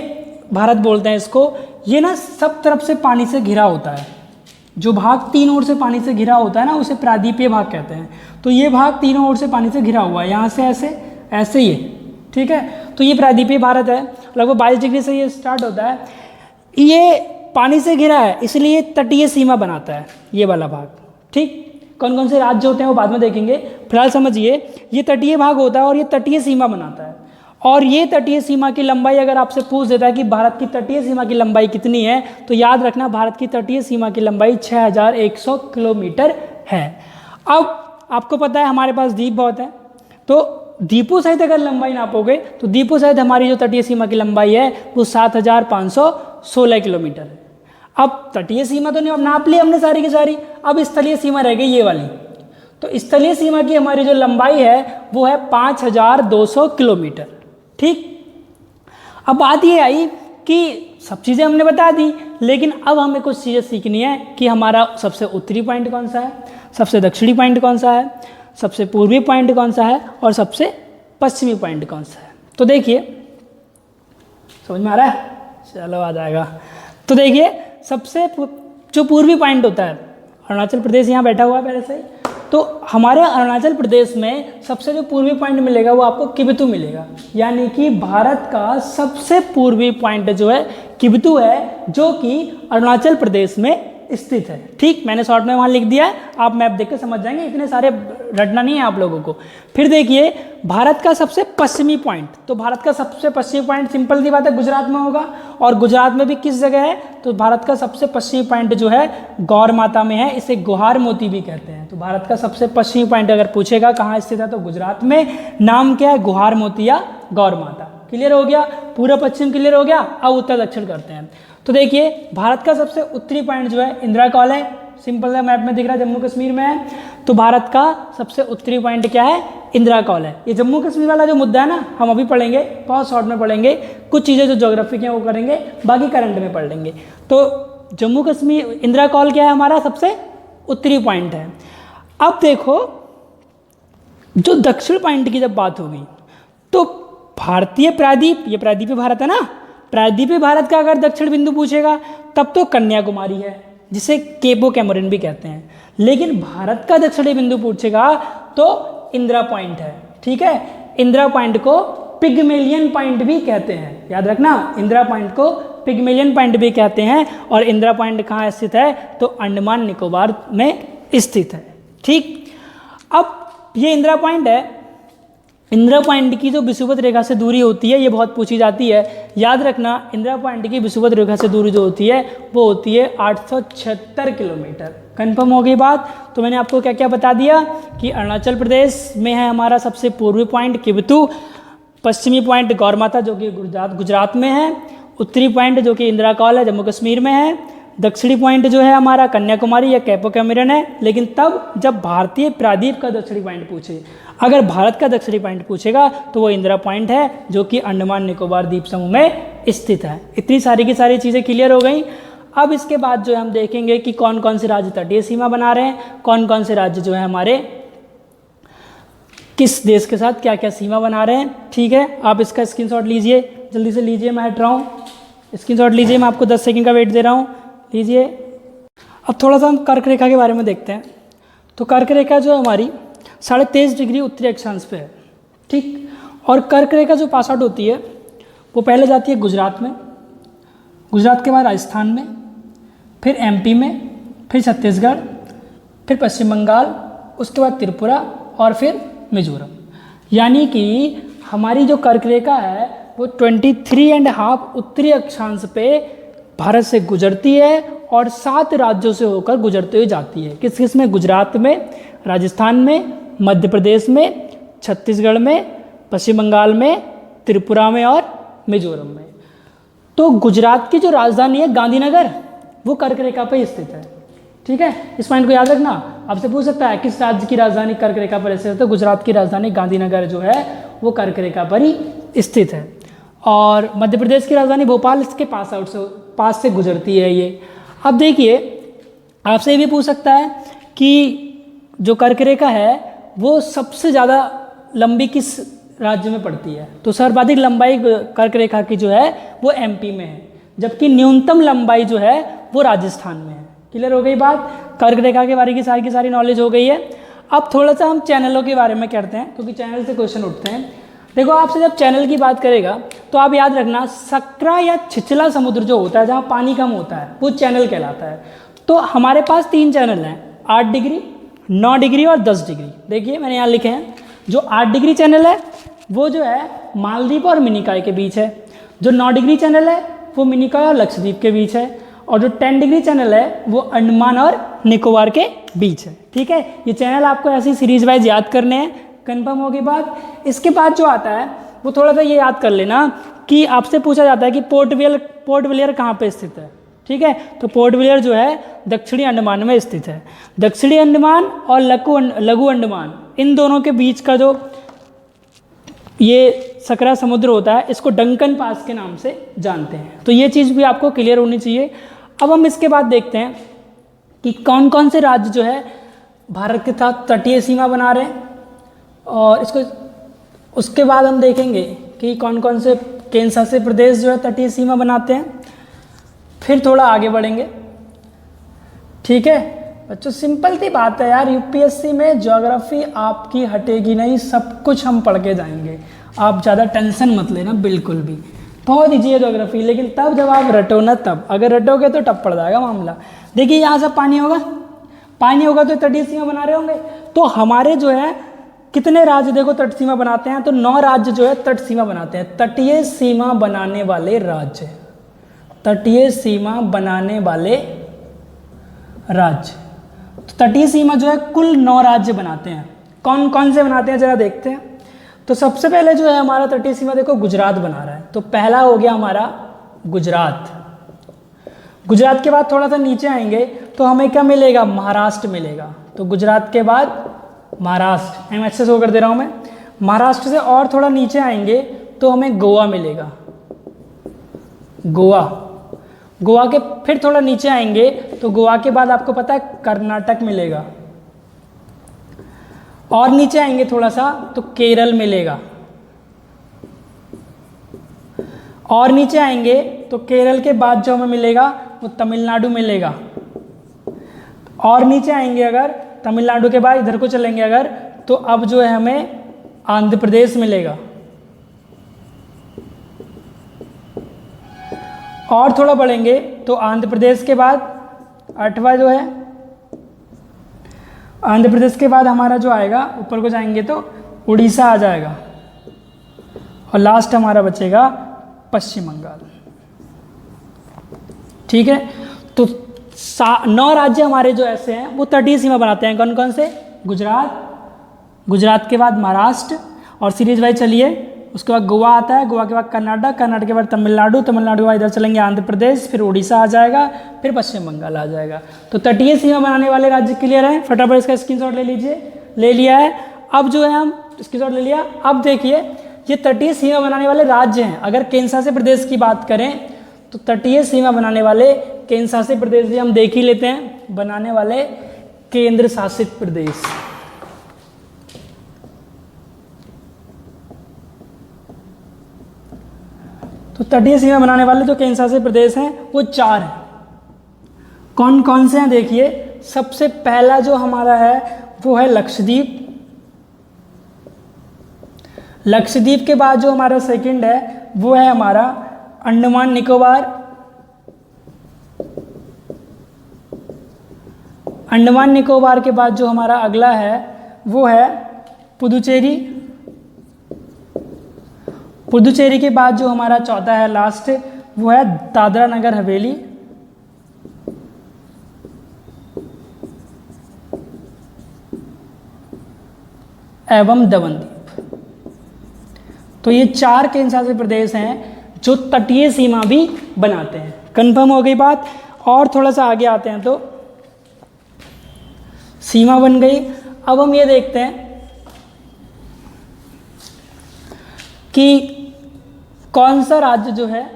भारत बोलते हैं इसको। ये ना सब तरफ से पानी से घिरा होता है, जो भाग तीनों ओर से पानी से घिरा होता है ना उसे प्रायद्वीपीय भाग कहते हैं। तो ये भाग तीनों ओर से पानी से घिरा हुआ है, यहाँ से ऐसे ऐसे ही, ठीक है। तो ये प्रायद्वीपीय भारत है, लगभग 22 डिग्री से ये स्टार्ट होता है। ये पानी से घिरा है इसलिए तटीय सीमा बनाता है ये वाला भाग, ठीक। कौन कौन से राज्य होते हैं वो बाद में देखेंगे, फिलहाल समझिए ये तटीय भाग होता है और ये तटीय सीमा बनाता है। और ये तटीय सीमा की लंबाई अगर आपसे पूछ देता है कि भारत की तटीय सीमा की लंबाई कितनी है, तो याद रखना भारत की तटीय सीमा की लंबाई 6100 किलोमीटर है। अब आपको पता है हमारे पास द्वीप बहुत है, तो द्वीपों सहित अगर लंबाई नापोगे तो द्वीपों सहित हमारी जो तटीय सीमा की लंबाई है वो 7516 किलोमीटर है। अब तटीय सीमा तो नहीं नाप ली हमने सारी की सारी, अब स्थलीय सीमा रह गई ये वाली। तो स्थलीय सीमा की हमारी जो लंबाई है वो है 5200 किलोमीटर, ठीक। अब बात ये आई कि सब चीज़ें हमने बता दी, लेकिन अब हमें कुछ चीज़ें सीखनी है कि हमारा सबसे उत्तरी पॉइंट कौन सा है, सबसे दक्षिणी पॉइंट कौन सा है, सबसे पूर्वी पॉइंट कौन सा है और सबसे पश्चिमी पॉइंट कौन सा है। तो देखिए समझ में आ रहा है, चलो आ जाएगा। तो देखिए सबसे जो पूर्वी पॉइंट होता है, अरुणाचल प्रदेश यहाँ बैठा हुआ है पहले से ही, तो हमारे अरुणाचल प्रदेश में सबसे जो पूर्वी पॉइंट मिलेगा वो आपको किबिथु मिलेगा, यानी कि भारत का सबसे पूर्वी पॉइंट जो है किबिथु है, जो कि अरुणाचल प्रदेश में स्थित है, ठीक। मैंने शॉर्ट में वहाँ लिख दिया है, आप मैप देख के समझ जाएंगे, इतने सारे रटना नहीं है आप लोगों को। फिर देखिए भारत का सबसे पश्चिमी पॉइंट, तो भारत का सबसे पश्चिमी पॉइंट सिंपल सी बात है गुजरात में होगा, और गुजरात में भी किस जगह है, तो भारत का सबसे पश्चिमी पॉइंट जो है गौर माता में है, इसे गुहार मोती भी कहते हैं। तो भारत का सबसे पश्चिमी पॉइंट अगर पूछेगा कहाँ स्थित है तो गुजरात में, नाम क्या है, गुहार मोती या गौर माता। क्लियर हो गया, पूरा पश्चिम क्लियर हो गया। अब उत्तर दक्षिण करते हैं। तो देखिए भारत का सबसे उत्तरी पॉइंट जो है इंदिरा कॉल है, सिंपल सा मैप में दिख रहा है, जम्मू कश्मीर में है। तो भारत का सबसे उत्तरी पॉइंट क्या है, इंदिरा कॉल है। ये जम्मू कश्मीर वाला जो मुद्दा है ना हम अभी पढ़ेंगे, बहुत शॉर्ट में पढ़ेंगे, कुछ चीज़ें जो ज्योग्राफी की हैं वो करेंगे, बाकी करंट में पढ़ लेंगे। तो जम्मू कश्मीर इंदिरा कॉल क्या है, हमारा सबसे उत्तरी पॉइंट है। अब देखो जो दक्षिण पॉइंट की जब बात होगी तो भारतीय प्रायद्वीप, ये प्रायद्वीपीय भारत है ना, प्रायद्वीपीय भारत का अगर दक्षिण बिंदु पूछेगा तब तो कन्याकुमारी है, जिसे केपो कैमोरिन भी कहते हैं। लेकिन भारत का दक्षिणी बिंदु पूछेगा तो इंदिरा पॉइंट है, ठीक है। इंदिरा पॉइंट को पिग्मेलियन पॉइंट भी कहते हैं, याद रखना, इंदिरा पॉइंट को पिग्मेलियन पॉइंट भी कहते हैं। और इंदिरा पॉइंट कहाँ स्थित है, तो अंडमान निकोबार में स्थित है, ठीक। अब ये इंदिरा पॉइंट है, इंदिरा पॉइंट की जो विषुवत रेखा से दूरी होती है ये बहुत पूछी जाती है। याद रखना इंदिरा पॉइंट की विषुवत रेखा से दूरी जो होती है वो होती है 876 किलोमीटर। कंफर्म हो गई बात। तो मैंने आपको क्या क्या बता दिया कि अरुणाचल प्रदेश में है हमारा सबसे पूर्वी पॉइंट किबिथु, पश्चिमी पॉइंट गौर माता जो कि गुजरात में है, उत्तरी पॉइंट जो कि इंदिरा कॉल है जम्मू कश्मीर में है, दक्षिणी पॉइंट जो है हमारा कन्याकुमारी या कैपो कैमोरिन है। लेकिन तब जब भारतीय प्रायद्वीप का दक्षिणी पॉइंट पूछे, अगर भारत का दक्षिणी पॉइंट पूछेगा तो वो इंदिरा पॉइंट है जो कि अंडमान निकोबार द्वीप समूह में स्थित है। इतनी सारी की सारी चीज़ें क्लियर हो गई। अब इसके बाद जो है हम देखेंगे कि कौन कौन से राज्य तटीय सीमा बना रहे हैं, कौन कौन से राज्य जो है हमारे किस देश के साथ क्या क्या सीमा बना रहे हैं, ठीक है। आप इसका स्क्रीनशॉट लीजिए, जल्दी से लीजिए, मैं हट रहा हूँ। स्क्रीनशॉट लीजिए, मैं आपको 10 सेकंड का वेट दे रहा हूँ, लीजिए अब थोड़ा सा हम कर्क रेखा के बारे में देखते हैं। तो कर्क रेखा जो है हमारी 23.5 डिग्री उत्तरी अक्षांश पे है, ठीक। और कर्क रेखा जो पास आउट होती है वो पहले जाती है गुजरात में, गुजरात के बाद राजस्थान में, फिर एमपी में, फिर छत्तीसगढ़, फिर पश्चिम बंगाल, उसके बाद त्रिपुरा और फिर मिजोरम। यानी कि हमारी जो कर्क रेखा है वो 23.5 उत्तरी अक्षांश पे भारत से गुजरती है और 7 राज्यों से होकर गुजरते हुए जाती है। किस किस में? गुजरात में, राजस्थान में, मध्य प्रदेश में, छत्तीसगढ़ में, पश्चिम बंगाल में, त्रिपुरा में और मिजोरम में। तो गुजरात की जो राजधानी है गांधीनगर, वो कर्क रेखा पर स्थित है, ठीक है। इस पॉइंट को याद रखना। आपसे पूछ सकता है किस राज्य की राजधानी कर्क रेखा पर स्थित है, तो गुजरात की राजधानी गांधीनगर जो है वो कर्क रेखा पर ही स्थित है। और मध्य प्रदेश की राजधानी भोपाल इसके पास से गुजरती है ये। अब देखिए, आपसे ये भी पूछ सकता है कि जो कर्क रेखा है वो सबसे ज़्यादा लंबी किस राज्य में पड़ती है, तो सर्वाधिक लंबाई कर्क रेखा की जो है वो एमपी में है, जबकि न्यूनतम लंबाई जो है वो राजस्थान में है। क्लियर हो गई बात? कर्क रेखा के बारे की सारी नॉलेज हो गई है। अब थोड़ा सा हम चैनलों के बारे में करते हैं, क्योंकि चैनल से क्वेश्चन उठते हैं। देखो, आपसे जब चैनल की बात करेगा तो आप याद रखना, सकरा या छिछला समुद्र जो होता है जहाँ पानी कम होता है वो चैनल कहलाता है। तो हमारे पास 3 चैनल हैं, 8 डिग्री, 9 डिग्री और 10 डिग्री। देखिए मैंने यहाँ लिखे हैं। जो 8 डिग्री चैनल है वो जो है मालदीव और मिनिकॉय के बीच है। जो 9 डिग्री चैनल है वो मिनिकॉय और लक्षद्वीप के बीच है। और जो 10 डिग्री चैनल है वो अंडमान और निकोबार के बीच है, ठीक है। ये चैनल आपको ऐसी सीरीज वाइज याद करने हैं। कंफर्म होगी बात? इसके बाद जो आता है वो थोड़ा सा ये याद कर लेना कि आपसे पूछा जाता है कि पोर्ट ब्लेयर कहाँ पे स्थित है, ठीक है। तो पोर्ट ब्लेयर जो है दक्षिणी अंडमान में स्थित है। दक्षिणी अंडमान और लघु अंडमान, इन दोनों के बीच का जो ये सकरा समुद्र होता है इसको डंकन पास के नाम से जानते हैं। तो ये चीज़ भी आपको क्लियर होनी चाहिए। अब हम इसके बाद देखते हैं कि कौन कौन से राज्य जो है भारत के साथ तटीय सीमा बना रहे हैं, और उसके बाद हम देखेंगे कि कौन कौन से केंद्र शासित प्रदेश जो है तटीय सीमा बनाते हैं। फिर थोड़ा आगे बढ़ेंगे, ठीक है बच्चों। सिंपल सी बात है यार, यूपीएससी में ज्योग्राफी आपकी हटेगी नहीं, सब कुछ हम पढ़ के जाएंगे। आप ज़्यादा टेंशन मत लेना बिल्कुल भी। बहुत ईजी है ज्योग्राफी, लेकिन तब जब आप रटो ना, तब अगर रटोगे तो टप पड़ जाएगा मामला। देखिए यहाँ से पानी होगा तो तटीय सीमा बना रहे होंगे। तो हमारे जो है कितने राज्य देखो तट सीमा बनाते हैं, तो 9 राज्य जो है तट सीमा बनाते हैं। तटीय सीमा बनाने वाले राज्य, तटीय सीमा बनाने वाले राज्य। तो तटीय सीमा जो है कुल 9 राज्य बनाते हैं। कौन कौन से बनाते हैं जरा देखते हैं। तो सबसे पहले जो है हमारा तटीय सीमा देखो गुजरात बना रहा है। तो पहला हो गया हमारा गुजरात। गुजरात के बाद थोड़ा सा नीचे आएंगे तो हमें क्या मिलेगा? महाराष्ट्र मिलेगा। तो गुजरात के बाद महाराष्ट्र, मैं अच्छे से कर दे रहा हूँ मैं। महाराष्ट्र से और थोड़ा नीचे आएंगे तो हमें गोवा मिलेगा। गोवा के फिर थोड़ा नीचे आएंगे तो गोवा के बाद आपको पता है कर्नाटक मिलेगा। और नीचे आएंगे थोड़ा सा तो केरल मिलेगा। और नीचे आएंगे तो केरल के बाद जो हमें मिलेगा वो तमिलनाडु मिलेगा। और नीचे आएंगे अगर तमिलनाडु के बाद इधर को चलेंगे अगर, तो अब जो है हमें आंध्र प्रदेश मिलेगा। और थोड़ा बढ़ेंगे तो आंध्र प्रदेश के बाद 8वां जो है, आंध्र प्रदेश के बाद हमारा जो आएगा ऊपर को जाएंगे तो उड़ीसा आ जाएगा। और लास्ट हमारा बचेगा पश्चिम बंगाल, ठीक है। तो 9 राज्य हमारे जो ऐसे हैं वो तटीय सीमा बनाते हैं। कौन कौन से? गुजरात के बाद महाराष्ट्र, और सीरीज वाइज चलिए। उसके बाद गोवा आता है, गोवा के बाद कर्नाटक के बाद तमिलनाडु के बाद इधर चलेंगे आंध्र प्रदेश, फिर उड़ीसा आ जाएगा, फिर पश्चिम बंगाल आ जाएगा। तो तटीय सीमा बनाने वाले राज्य क्लियर है। फटाफट इसका स्क्रीनशॉट ले लीजिए। ले लिया है। अब जो है हम स्क्रीनशॉट ले लिया। अब देखिए ये तटीय सीमा बनाने वाले राज्य हैं। अगर केंद्र शासित प्रदेश की बात करें तो तटीय सीमा बनाने वाले केंद्र शासित प्रदेश भी हम देख ही लेते हैं। बनाने वाले केंद्र शासित प्रदेश, तो तटीय सीमा बनाने वाले जो केंद्र शासित प्रदेश हैं वो 4 हैं। कौन कौन से हैं देखिए। सबसे पहला जो हमारा है वो है लक्षद्वीप। लक्षद्वीप के बाद जो हमारा सेकंड है वो है हमारा अंडमान निकोबार। अंडमान निकोबार के बाद जो हमारा अगला है वो है पुदुचेरी। पुदुचेरी के बाद जो हमारा चौथा है लास्ट वो है दादरा नगर हवेली। एवं दमन द्वीप। तो ये 4 केंद्र शासित प्रदेश हैं जो तटीय सीमा भी बनाते हैं। कंफर्म हो गई बात। और थोड़ा सा आगे आते हैं तो सीमा बन गई। अब हम ये देखते हैं कि कौन सा राज्य जो है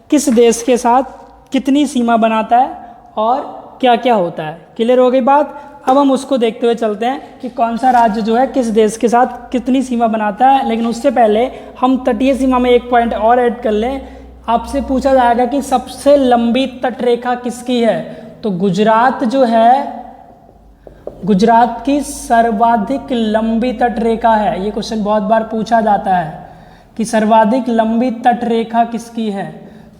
किस देश के साथ कितनी सीमा बनाता है और क्या क्या होता है। क्लियर हो गई बात। अब हम उसको देखते हुए चलते हैं कि कौन सा राज्य जो है किस देश के साथ कितनी सीमा बनाता है। लेकिन उससे पहले हम तटीय सीमा में एक पॉइंट और ऐड कर लें। आपसे पूछा जाएगा कि सबसे लंबी तटरेखा किसकी है। तो गुजरात जो है, गुजरात की सर्वाधिक लंबी तटरेखा है। ये क्वेश्चन बहुत बार पूछा जाता है कि सर्वाधिक लंबी तटरेखा किसकी है।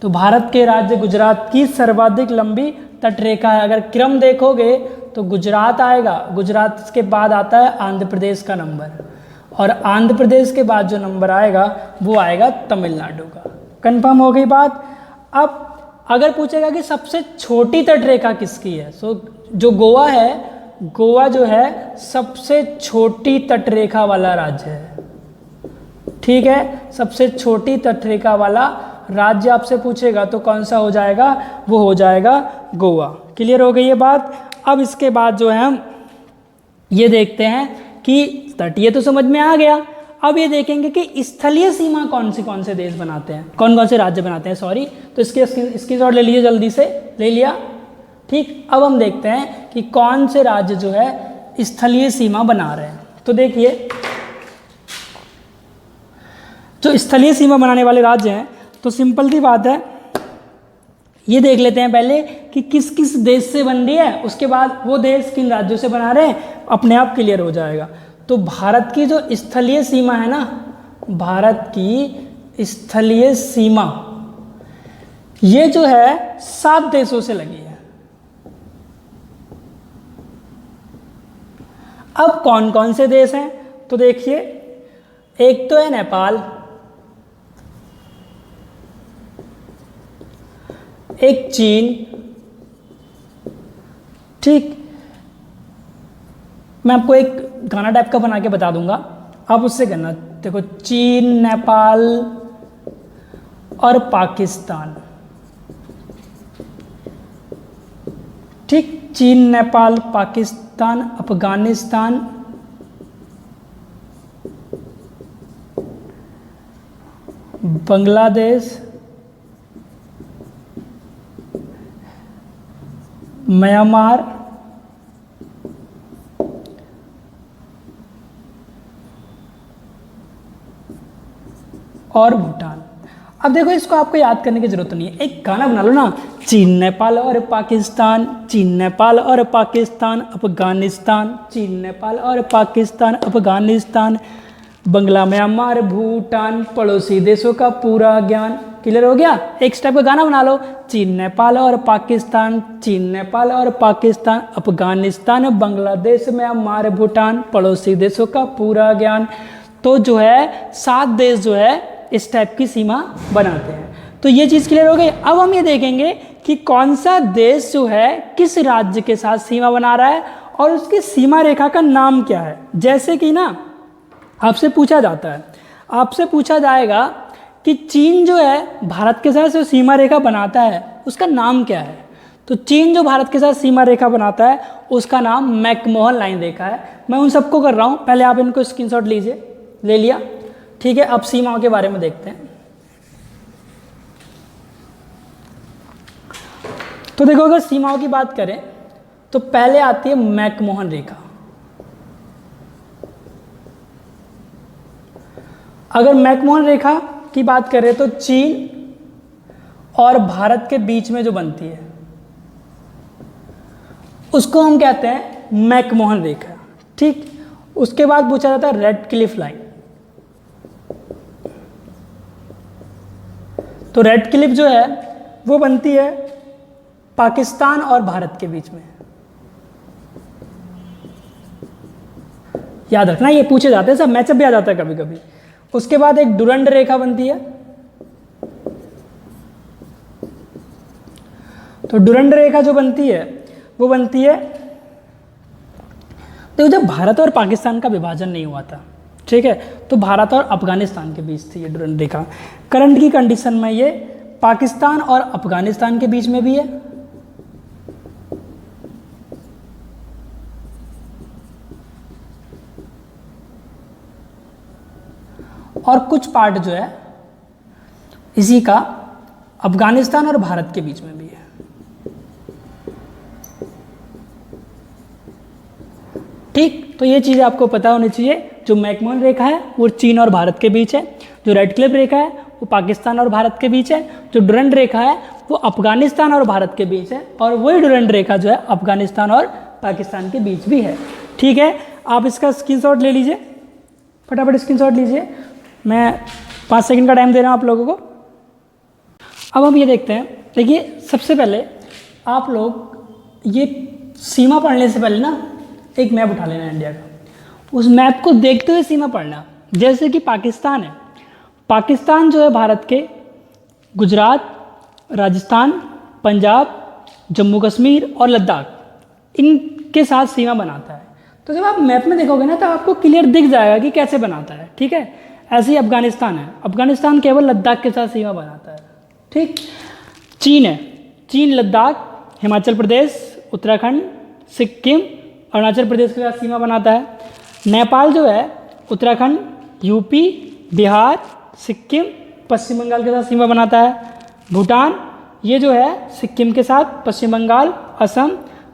तो भारत के राज्य गुजरात की सर्वाधिक लंबी तटरेखा है। अगर क्रम देखोगे तो गुजरात आएगा, गुजरात के बाद आता है आंध्र प्रदेश का नंबर, और आंध्र प्रदेश के बाद जो नंबर आएगा वो आएगा तमिलनाडु का। कंफर्म हो गई बात। अब अगर पूछेगा कि सबसे छोटी तटरेखा किसकी है, तो जो गोवा है, गोवा जो है सबसे छोटी तटरेखा वाला राज्य है। ठीक है, सबसे छोटी तटरेखा वाला राज्य आपसे पूछेगा तो कौन सा हो जाएगा, वो हो जाएगा गोवा। क्लियर हो गई ये बात। अब इसके बाद जो है हम ये देखते हैं कि तटीय तो समझ में आ गया। अब ये देखेंगे कि स्थलीय सीमा कौन से देश बनाते हैं, कौन कौन से राज्य बनाते हैं, सॉरी। तो इसके स्क्रीनशॉट ले लीजिए, जल्दी से ले लिया। ठीक, अब हम देखते हैं कि कौन से राज्य जो है स्थलीय सीमा बना रहे हैं। तो देखिए जो स्थलीय सीमा बनाने वाले राज्य हैं, तो सिंपल सी बात है, ये देख लेते हैं पहले कि किस किस देश से बन रही है, उसके बाद वो देश किन राज्यों से बना रहे हैं, अपने आप क्लियर हो जाएगा। तो भारत की जो स्थलीय सीमा है ना, भारत की स्थलीय सीमा ये जो है 7 देशों से लगी है। अब कौन कौन से देश हैं, तो देखिए एक तो है नेपाल, एक चीन। ठीक, मैं आपको एक गाना टाइप का बना के बता दूंगा, आप उससे करना। देखो चीन, नेपाल और पाकिस्तान। ठीक, चीन, नेपाल, पाकिस्तान, अफगानिस्तान, बांग्लादेश, म्यांमार और भूटान। अब देखो इसको आपको याद करने की जरूरत नहीं है, एक गाना बना लो ना, चीन, नेपाल और पाकिस्तान, चीन, नेपाल और पाकिस्तान, अफगानिस्तान, चीन, नेपाल और पाकिस्तान, अफगानिस्तान, बांग्ला, म्यांमार, भूटान, पड़ोसी देशों का पूरा ज्ञान। क्लियर हो गया। एक स्टेप का गाना बना लो, चीन, नेपाल और पाकिस्तान, चीन, नेपाल और पाकिस्तान, अफगानिस्तान, बांग्लादेश, म्यांमार, भूटान, पड़ोसी देशों का पूरा ज्ञान। तो जो है 7 देश जो है इस टाइप की सीमा बनाते हैं। तो ये चीज़ क्लियर हो गई। अब हम ये देखेंगे कि कौन सा देश जो है किस राज्य के साथ सीमा बना रहा है और उसकी सीमा रेखा का नाम क्या है। जैसे कि ना आपसे पूछा जाता है, आपसे पूछा जाएगा कि चीन जो है भारत के साथ जो सीमा रेखा बनाता है उसका नाम क्या है। तो चीन जो भारत के साथ सीमा रेखा बनाता है उसका नाम मैकमोहन लाइन रेखा है। मैं उन सबको कर रहा हूँ, पहले आप इनको स्क्रीनशॉट लीजिए, ले लिया। ठीक है, अब सीमाओं के बारे में देखते हैं। तो देखो अगर सीमाओं की बात करें तो पहले आती है मैकमोहन रेखा। अगर मैकमोहन रेखा की बात करें तो चीन और भारत के बीच में जो बनती है, उसको हम कहते हैं मैकमोहन रेखा। ठीक, उसके बाद पूछा जाता है रेड क्लिफ लाइन। तो रेड क्लिफ जो है वो बनती है पाकिस्तान और भारत के बीच में। याद रखना, ये पूछे जाते हैं, सब मैचअप भी आ जाता है कभी कभी। उसके बाद एक डुरंड रेखा बनती है। तो डुरंड रेखा जो बनती है वो बनती है, तो जब भारत और पाकिस्तान का विभाजन नहीं हुआ था, ठीक है, तो भारत और अफगानिस्तान के बीच थी ये डुरंड रेखा। करंट की कंडीशन में ये पाकिस्तान और अफगानिस्तान के बीच में भी है, और कुछ पार्ट जो है इसी का अफगानिस्तान और भारत के बीच में भी है। ठीक, तो ये चीज़ें आपको पता होनी चाहिए। जो मैकमोहन रेखा है वो चीन और भारत के बीच है, जो रेड क्लिफ रेखा है वो पाकिस्तान और भारत के बीच है, जो डुरंड रेखा है वो अफगानिस्तान और भारत के बीच है, और वही डुरंड रेखा जो है अफगानिस्तान और पाकिस्तान के बीच भी है। ठीक है, आप इसका स्क्रीनशॉट ले लीजिए, फटाफट स्क्रीनशॉट लीजिए। मैं 5 सेकंड का टाइम दे रहा हूँ आप लोगों को। अब हम ये देखते हैं, देखिए सबसे पहले आप लोग ये सीमा पढ़ने से पहले ना एक मैप उठा लेना इंडिया का, उस मैप को देखते हुए सीमा पढ़ना। जैसे कि पाकिस्तान है, पाकिस्तान जो है भारत के गुजरात, राजस्थान, पंजाब, जम्मू कश्मीर और लद्दाख इनके साथ सीमा बनाता है। तो जब आप मैप में देखोगे ना तो आपको क्लियर दिख जाएगा कि कैसे बनाता है। ठीक है, ऐसे ही अफगानिस्तान है, अफगानिस्तान केवल लद्दाख के साथ सीमा बनाता है। ठीक, चीन है, चीन लद्दाख, हिमाचल प्रदेश, उत्तराखंड, सिक्किम, अरुणाचल प्रदेश के साथ सीमा बनाता है। नेपाल जो है उत्तराखंड, यूपी, बिहार, सिक्किम, पश्चिम बंगाल के साथ सीमा बनाता है। भूटान ये जो है सिक्किम के साथ, पश्चिम बंगाल, असम,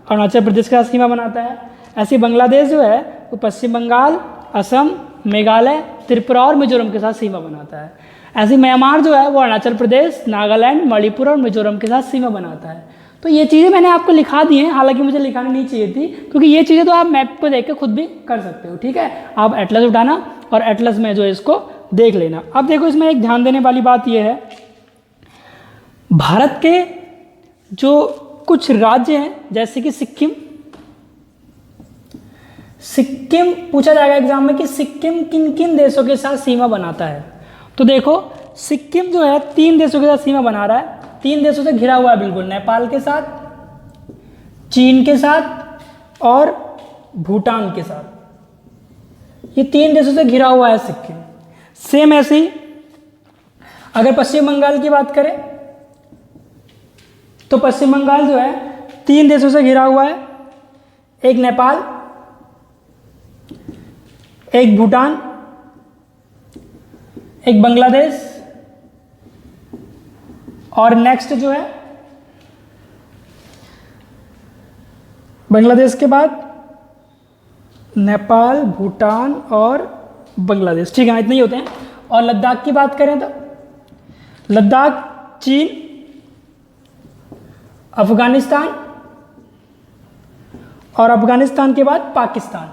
अरुणाचल प्रदेश के साथ सीमा बनाता है। ऐसे बांग्लादेश जो है वो पश्चिम बंगाल, असम, मेघालय, त्रिपुरा और मिजोरम के साथ सीमा बनाता है। ऐसे म्यांमार जो है वो अरुणाचल प्रदेश, नागालैंड, मणिपुर और मिजोरम के साथ सीमा बनाता है। तो ये चीज़ें मैंने आपको लिखा दी हैं, हालांकि मुझे लिखानी नहीं चाहिए थी, क्योंकि ये चीज़ें तो आप मैप को देख के खुद भी कर सकते हो। ठीक है, आप एटलस उठाना और एटलस में जो है इसको देख लेना। अब देखो इसमें एक ध्यान देने वाली बात यह है, भारत के जो कुछ राज्य हैं जैसे कि सिक्किम, सिक्किम पूछा जाएगा एग्जाम में कि सिक्किम किन किन देशों के साथ सीमा बनाता है। तो देखो सिक्किम जो है 3 देशों के साथ सीमा बना रहा है, 3 देशों से घिरा हुआ है बिल्कुल, नेपाल के साथ, चीन के साथ और भूटान के साथ। ये 3 देशों से घिरा हुआ है सिक्किम। सेम ऐसे ही अगर पश्चिम बंगाल की बात करें तो पश्चिम बंगाल जो है 3 देशों से घिरा हुआ है, एक नेपाल, एक भूटान, एक बांग्लादेश, और नेक्स्ट जो है बांग्लादेश के बाद नेपाल, भूटान और बांग्लादेश। ठीक है, इतने ही होते हैं। और लद्दाख की बात करें तो लद्दाख, चीन, अफगानिस्तान और अफगानिस्तान के बाद पाकिस्तान,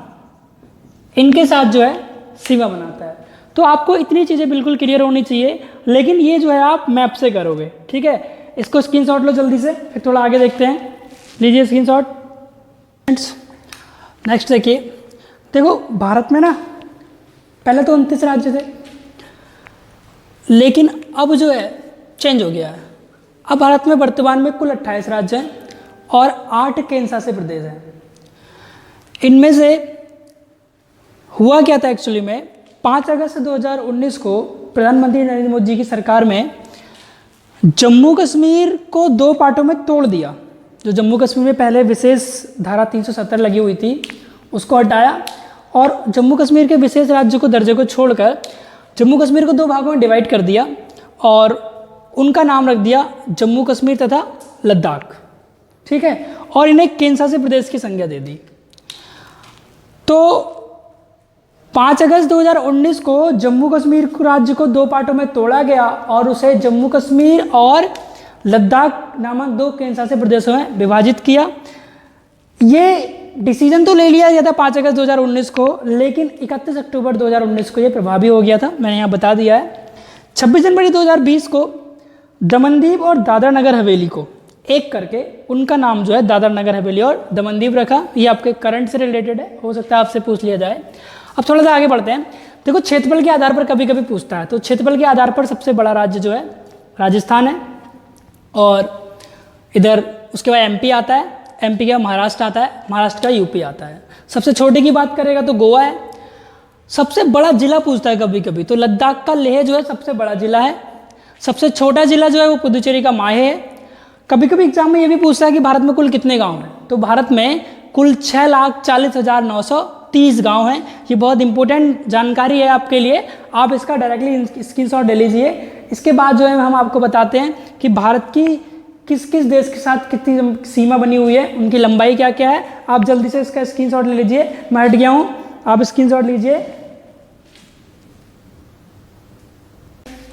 इनके साथ जो है सीमा बनाता है। तो आपको इतनी चीज़ें बिल्कुल क्लियर होनी चाहिए, लेकिन ये जो है आप मैप से करोगे। ठीक है, इसको स्क्रीनशॉट लो जल्दी से, फिर थोड़ा आगे देखते हैं। लीजिए स्क्रीनशॉट। नेक्स्ट देखिए, देखो भारत में ना पहले तो 29 राज्य थे, लेकिन अब जो है चेंज हो गया है। अब भारत में वर्तमान में कुल 28 राज्य हैं और 8 केंद्र शासित प्रदेश हैं। इनमें से हुआ क्या था एक्चुअली में, 5 अगस्त 2019 को प्रधानमंत्री नरेंद्र मोदी जी की सरकार में जम्मू कश्मीर को 2 पार्टों में तोड़ दिया। जो जम्मू कश्मीर में पहले विशेष धारा 370 लगी हुई थी उसको हटाया, और जम्मू कश्मीर के विशेष राज्य को दर्जे को छोड़कर जम्मू कश्मीर को 2 भागों में डिवाइड कर दिया और उनका नाम रख दिया जम्मू कश्मीर तथा लद्दाख। ठीक है, और इन्हें केंद्र शासित प्रदेश की संज्ञा दे दी। तो 5 अगस्त 2019 को जम्मू कश्मीर राज्य को 2 पार्टों में तोड़ा गया और उसे जम्मू कश्मीर और लद्दाख नामक 2 केंद्र शासित प्रदेशों में विभाजित किया। ये डिसीजन तो ले लिया गया था 5 अगस्त 2019 को, लेकिन 31 अक्टूबर 2019 को ये प्रभावी हो गया था, मैंने यहाँ बता दिया है। 26 जनवरी 2020 को दमनदीप और दादरा नगर हवेली को एक करके उनका नाम जो है दादरा नगर हवेली और दमनदीप रखा। ये आपके करंट से रिलेटेड है, हो सकता है आपसे पूछ लिया जाए। अब थोड़ा सा आगे बढ़ते हैं। देखो क्षेत्रफल के आधार पर कभी कभी पूछता है, तो क्षेत्रफल के आधार पर सबसे बड़ा राज्य जो है राजस्थान है, और इधर उसके बाद एमपी आता है, एमपी का महाराष्ट्र आता है, महाराष्ट्र का यूपी आता है। सबसे छोटे की बात करेगा तो गोवा है। सबसे बड़ा जिला पूछता है कभी कभी, तो लद्दाख का लेह जो है सबसे बड़ा जिला है। सबसे छोटा जिला जो है वो पुदुचेरी का माहे है। कभी कभी एग्जाम में ये भी पूछता है कि भारत में कुल कितने गांव हैं, तो भारत में कुल 6,40,930 गांव हैं। ये बहुत इंपॉर्टेंट जानकारी है आपके लिए, आप इसका डायरेक्टली स्क्रीनशॉट ले लीजिए। इसके बाद जो है हम आपको बताते हैं कि भारत की किस किस देश के साथ कितनी सीमा बनी हुई है, उनकी लंबाई क्या क्या है। आप जल्दी से इसका स्क्रीनशॉट ले लीजिए, मैं हट गया हूँ, आप स्क्रीनशॉट लीजिए।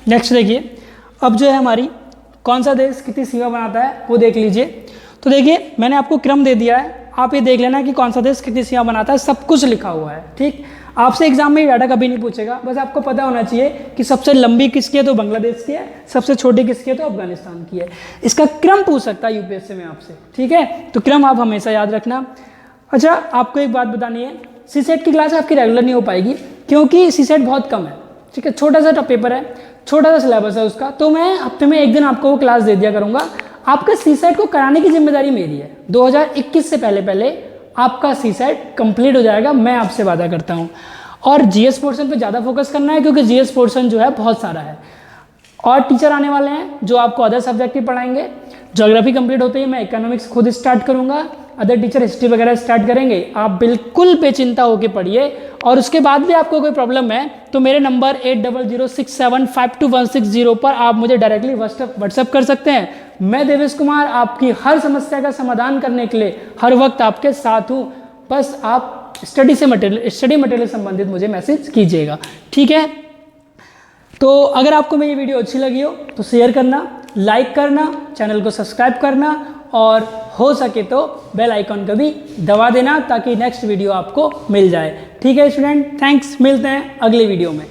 नेक्स्ट देखिए, अब जो है हमारी कौन सा देश कितनी सीमा बनाता है वो देख लीजिए। तो देखिए मैंने आपको क्रम दे दिया है, आप ये देख लेना कि कौन सा देश कितनी सीमा बनाता है, सब कुछ लिखा हुआ है। ठीक, आपसे एग्जाम में ये डाटा कभी नहीं पूछेगा, बस आपको पता होना चाहिए कि सबसे लंबी किसकी है तो बांग्लादेश की है, सबसे छोटी किसकी है तो अफगानिस्तान की है। इसका क्रम पूछ सकता है यूपीएससी में आपसे, ठीक है, तो क्रम आप हमेशा याद रखना। अच्छा, आपको एक बात बतानी है, सीसेट की क्लास आपकी रेगुलर नहीं हो पाएगी क्योंकि सीसेट बहुत कम है, ठीक है, छोटा सा पेपर है, छोटा सा सिलेबस है उसका, तो मैं हफ्ते में एक दिन आपको वो क्लास दे दिया करूँगा। आपका सीसेट को कराने की जिम्मेदारी मेरी है। 2021 से पहले पहले आपका सीसेट कंप्लीट हो जाएगा, मैं आपसे वादा करता हूँ। और जीएस पोर्शन पे ज़्यादा फोकस करना है क्योंकि जीएस पोर्शन जो है बहुत सारा है, और टीचर आने वाले हैं जो आपको अदर सब्जेक्ट ही पढ़ाएंगे। ज्योग्राफी कंप्लीट होते ही मैं इकोनॉमिक्स खुद स्टार्ट करूँगा, अदर टीचर हिस्ट्री वगैरह स्टार्ट करेंगे। आप बिल्कुल बेचिंता होकर पढ़िए, और उसके बाद भी आपको कोई प्रॉब्लम है तो मेरे नंबर 8006752160 पर आप मुझे डायरेक्टली व्हाट्सएप कर सकते हैं। मैं देवेश कुमार आपकी हर समस्या का समाधान करने के लिए हर वक्त आपके साथ हूँ। बस आप स्टडी मटेरियल संबंधित मुझे मैसेज कीजिएगा, ठीक है। तो अगर आपको मेरी वीडियो अच्छी लगी हो तो शेयर करना, लाइक करना, चैनल को सब्सक्राइब करना, और हो सके तो बेल आइकॉन को भी दबा देना ताकि नेक्स्ट वीडियो आपको मिल जाए, ठीक है स्टूडेंट। थैंक्स, मिलते हैं अगले वीडियो में।